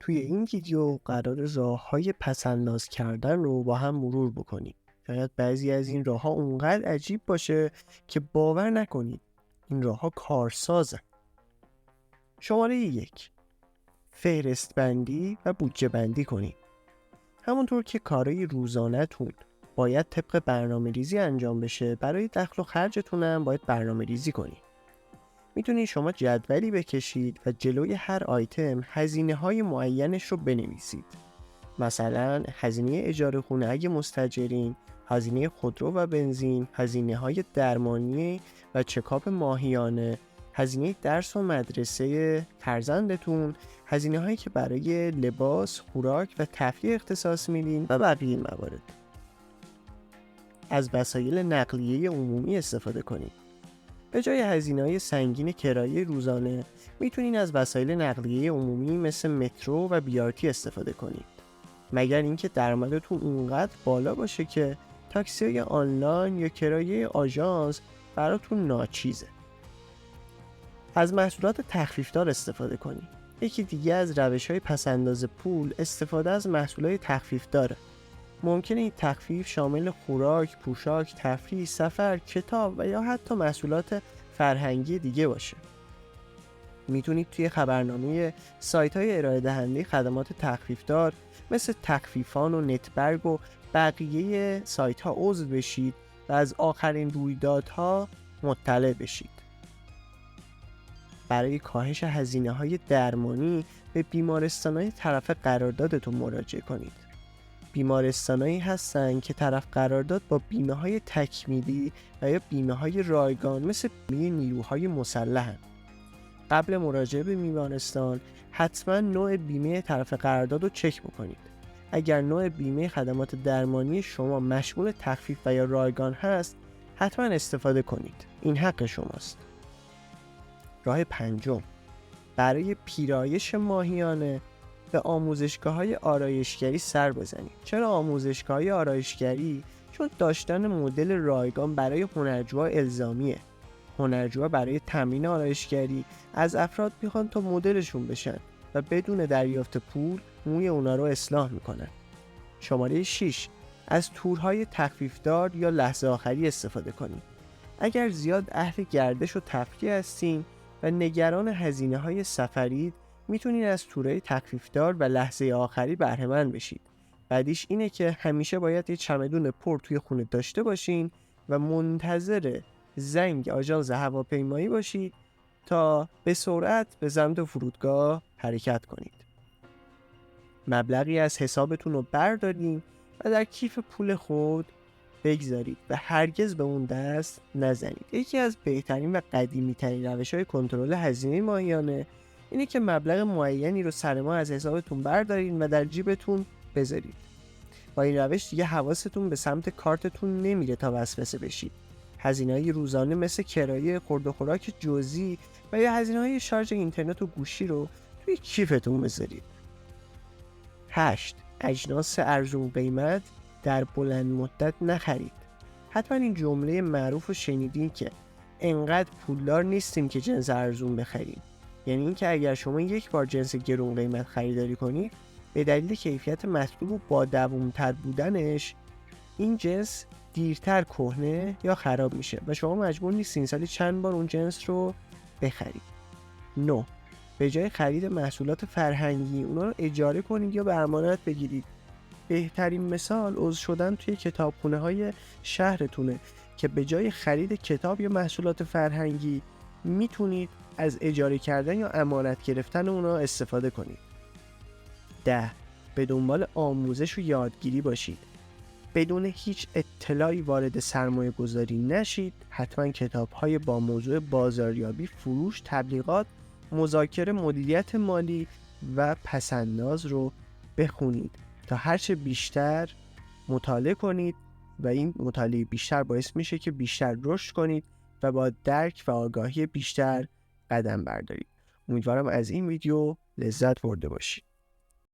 توی این ویدیو قرار راه‌های پس‌انداز کردن رو با هم مرور بکنیم. شاید بعضی از این راه‌ها اونقدر عجیب باشه که باور نکنید این راه‌ها کارسازن. شماره 1. فهرست بندی و بودجه بندی کنید. همونطور که کارهای روزانه‌تون باید طبق برنامه‌ریزی انجام بشه، برای دخل و خرجتون هم باید برنامه‌ریزی کنید. میتونید شما جدولی بکشید و جلوی هر آیتم هزینه‌های معینش رو بنویسید. مثلا هزینه اجاره خونه اگه مستاجرین، هزینه خودرو و بنزین، هزینه‌های درمانی و چکاپ ماهیانه، هزینه درس و مدرسه فرزندتون، هزینه‌هایی که برای لباس، خوراک و تفریح اختصاص میدین و بقیه موارد. از وسایل نقلیه عمومی استفاده کنید. به جای هزینه‌های سنگین کرایه روزانه میتونین از وسایل نقلیه عمومی مثل مترو و بیارتی استفاده کنید. مگر اینکه درآمدتون اونقدر بالا باشه که تاکسی آنلاین یا کرایه آژانس براتون ناچیزه. از محصولات تخفیفدار استفاده کنید. یکی دیگه از روش‌های پس‌انداز پول استفاده از محصولات تخفیفداره. ممکنه این تخفیف شامل خوراک، پوشاک، تفریح، سفر، کتاب و یا حتی محصولات فرهنگی دیگه باشه. میتونید توی خبرنامه سایت‌های ارائه دهنده خدمات تخفیفدار مثل تخفیفان و نتبرگ و بقیه سایت‌ها عضو بشید و از آخرین رویدادها مطلع بشید. برای کاهش هزینه‌های درمانی به بیمارستان‌های طرف قراردادتون مراجعه کنید. بیمارستانایی هستن که طرف قرارداد با بیمه‌های تکمیلی و یا بیمه‌های رایگان مثل بیمه نیروهای مسلحن. قبل مراجعه به بیمارستان حتما نوع بیمه طرف قرارداد رو چک بکنید. اگر نوع بیمه خدمات درمانی شما مشمول تخفیف و یا رایگان هست، حتما استفاده کنید. این حق شماست. راه 5. برای پیرایش ماهیانه به آموزشگاه‌های آرایشگری سر بزنید. چرا آموزشگاه‌های آرایشگری؟ چون داشتن مدل رایگان برای هنرجوها الزامیه. هنرجوها برای تمرین آرایشگری از افراد میخوان تا مدلشون بشن و بدون دریافت پول موی اونا رو اصلاح میکنن. شماره 6. از تورهای تخفیفدار یا لحظه آخری استفاده کنید. اگر زیاد اهل گردش و تفریح هستین و نگران هزینه‌های سفرید، میتونید از تورهای تخفیفدار و لحظه آخری بهره مند بشید. بعدیش اینه که همیشه باید یه چمدون پر توی خونه داشته باشین و منتظر زنگ آژانس هواپیمایی باشید تا به سرعت به سمت فرودگاه حرکت کنید. مبلغی از حسابتون رو بردارین و در کیف پول خود بگذارید و هرگز به اون دست نزنید. یکی از بهترین و قدیمی ترین روش‌های کنترل هزینه ماهیانه اینه که مبلغ معینی رو سر ماه از حسابتون بردارین و در جیبتون بذارید. با این روش دیگه حواستون به سمت کارتتون نمیره تا وسوسه بشید. هزینه‌های روزانه مثل کرایه، خورد و خوراک جزئی و یا هزینه‌های شارژ اینترنت و گوشی رو توی کیفتون بذارید. 8. اجناس ارزون قیمت در بلند مدت نخرید. حتما این جمله معروف رو شنیدین که انقدر پولدار نیستیم که جنس ارزون بخریم. یعنی این که اگر شما یک بار جنس گرون قیمت خریداری کنید، به دلیل کیفیت مطلوب و با دوام‌تر بودنش این جنس دیرتر کهنه یا خراب میشه و شما مجبور نیستین سالی چند بار اون جنس رو بخرید. 9. به جای خرید محصولات فرهنگی اونا رو اجاره کنید یا به امانت بگیرید. بهترین مثال عضو شدن توی کتابخونه‌های شهرتونه که به جای خرید کتاب یا محصولات فرهنگی میتونید از اجاره کردن یا امانت گرفتن اونا استفاده کنید. 10. به دنبال آموزش و یادگیری باشید. بدون هیچ اطلاعی وارد سرمایه گذاری نشید. حتما کتاب‌های با موضوع بازاریابی، فروش، تبلیغات، مذاکره، مدیریت مالی و پس‌انداز رو بخونید تا هرچه بیشتر مطالعه کنید و این مطالعه بیشتر باعث میشه که بیشتر رشد کنید و با درک و آگاهی بیشتر قدم بردارید. امیدوارم از این ویدیو لذت برده باشید.